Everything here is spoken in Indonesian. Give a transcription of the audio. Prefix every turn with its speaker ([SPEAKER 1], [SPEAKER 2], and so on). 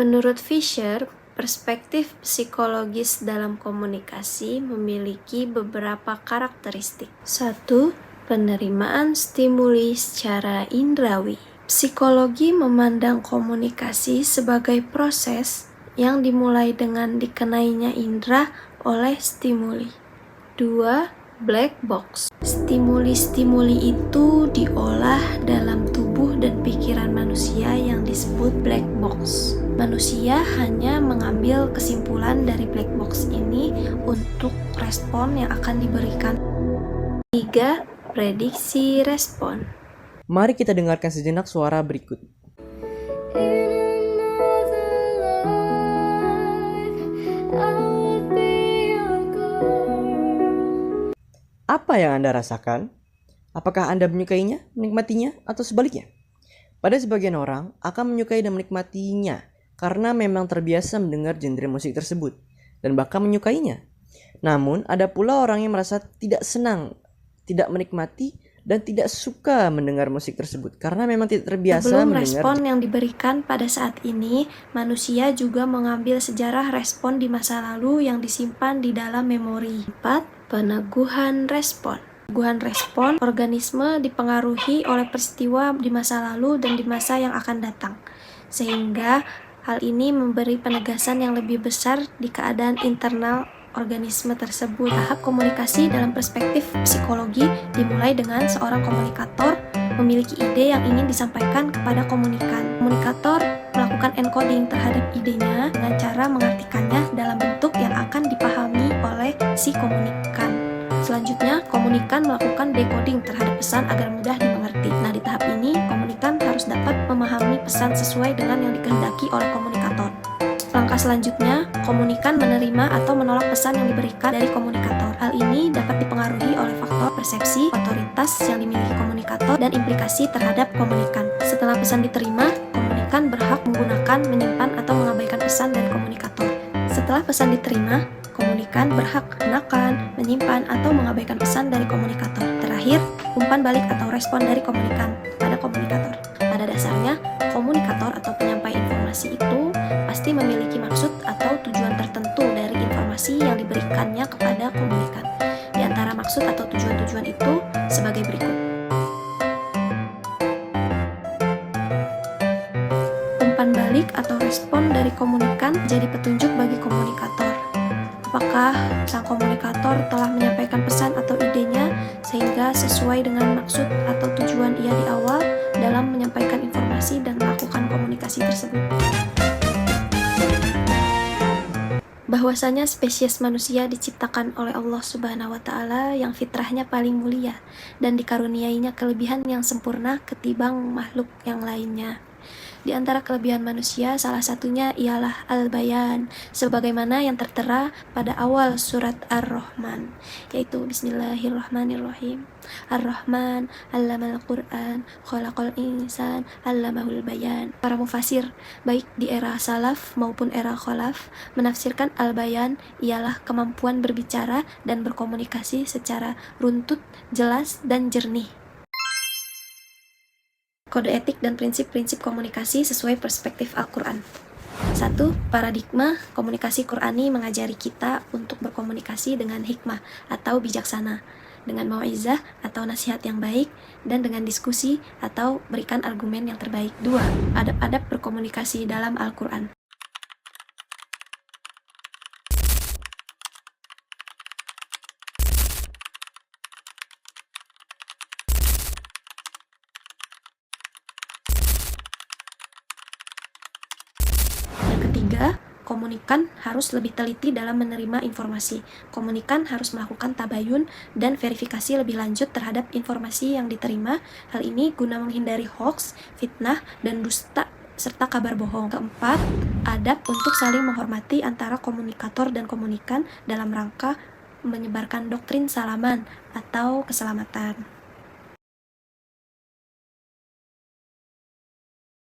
[SPEAKER 1] Menurut Fisher, perspektif psikologis dalam komunikasi memiliki beberapa karakteristik. 1. Penerimaan stimuli secara indrawi. Psikologi memandang komunikasi sebagai proses yang dimulai dengan dikenainya indera oleh stimuli. 2. Black box. Stimuli-stimuli itu diolah dalam tubuh dan pikiran manusia yang disebut black box. Manusia hanya mengambil kesimpulan dari black box ini untuk respon yang akan diberikan. 3. Prediksi respon.
[SPEAKER 2] Mari kita dengarkan sejenak suara berikut. Apa yang Anda rasakan? Apakah Anda menyukainya, menikmatinya, atau sebaliknya? Pada sebagian orang akan menyukai dan menikmatinya karena memang terbiasa mendengar genre musik tersebut dan bahkan menyukainya. Namun ada pula orang yang merasa tidak senang, tidak menikmati, dan tidak suka mendengar musik tersebut karena memang tidak terbiasa
[SPEAKER 1] Sebelum
[SPEAKER 2] mendengar.
[SPEAKER 1] respon yang diberikan pada saat ini, manusia juga mengambil sejarah respon di masa lalu yang disimpan di dalam memori. 4. Peneguhan respon. Peneguhan respon, organisme dipengaruhi oleh peristiwa di masa lalu dan di masa yang akan datang, sehingga hal ini memberi penegasan yang lebih besar di keadaan internal organisme tersebut. Tahap komunikasi dalam perspektif psikologi dimulai dengan seorang komunikator memiliki ide yang ingin disampaikan kepada komunikan. Komunikator melakukan encoding terhadap idenya dengan cara mengartikannya dalam bentuk yang akan dipahami oleh si komunikan. Selanjutnya, komunikan melakukan decoding terhadap pesan agar mudah dimengerti. Nah, di tahap ini, komunikan harus dapat memahami pesan sesuai dengan yang dikehendaki oleh komunikator. Langkah selanjutnya, komunikan menerima atau menolak pesan yang diberikan dari komunikator. Hal ini dapat dipengaruhi oleh faktor persepsi, otoritas yang dimiliki komunikator, dan implikasi terhadap komunikan. Setelah pesan diterima, komunikan berhak menggunakan, menyimpan, atau mengabaikan pesan dari komunikator. Setelah pesan diterima, komunikan berhak menekan, menyimpan, atau mengabaikan pesan dari komunikator. Terakhir, umpan balik atau respon dari komunikan pada komunikator. Pada dasarnya, komunikator atau penyampai informasi itu pasti memiliki maksud atau tujuan tertentu dari informasi yang diberikannya kepada komunikan. Di antara maksud atau tujuan-tujuan itu sebagai berikut. Umpan balik atau respon dari komunikan jadi petunjuk bagi komunikator. Apakah sang komunikator telah menyampaikan pesan atau idenya sehingga sesuai dengan maksud atau tujuan ia di awal dalam menyampaikan informasi dan melakukan komunikasi tersebut. Bahwasanya spesies manusia diciptakan oleh Allah Subhanahu wa Ta'ala yang fitrahnya paling mulia dan dikaruniainya kelebihan yang sempurna ketimbang makhluk yang lainnya. Di antara kelebihan manusia, salah satunya ialah al-bayan, sebagaimana yang tertera pada awal surat Ar-Rahman, yaitu Bismillahirrahmanirrahim. Ar-Rahman, allamal Qur'an, khalaqal insan, allamahul bayan. Para mufasir, baik di era salaf maupun era khalaf, menafsirkan al-bayan ialah kemampuan berbicara dan berkomunikasi secara runtut, jelas, dan jernih. Kode etik dan prinsip-prinsip komunikasi sesuai perspektif Al-Quran. 1. Paradigma komunikasi Qur'ani mengajari kita untuk berkomunikasi dengan hikmah atau bijaksana, dengan mau'izah atau nasihat yang baik, dan dengan diskusi atau berikan argumen yang terbaik. 2. Adab-adab berkomunikasi dalam Al-Quran. Ketiga, komunikan harus lebih teliti dalam menerima informasi. Komunikan harus melakukan tabayun dan verifikasi lebih lanjut terhadap informasi yang diterima. Hal ini guna menghindari hoaks, fitnah, dan dusta serta kabar bohong. Keempat, adab untuk saling menghormati antara komunikator dan komunikan dalam rangka menyebarkan doktrin salaman atau keselamatan.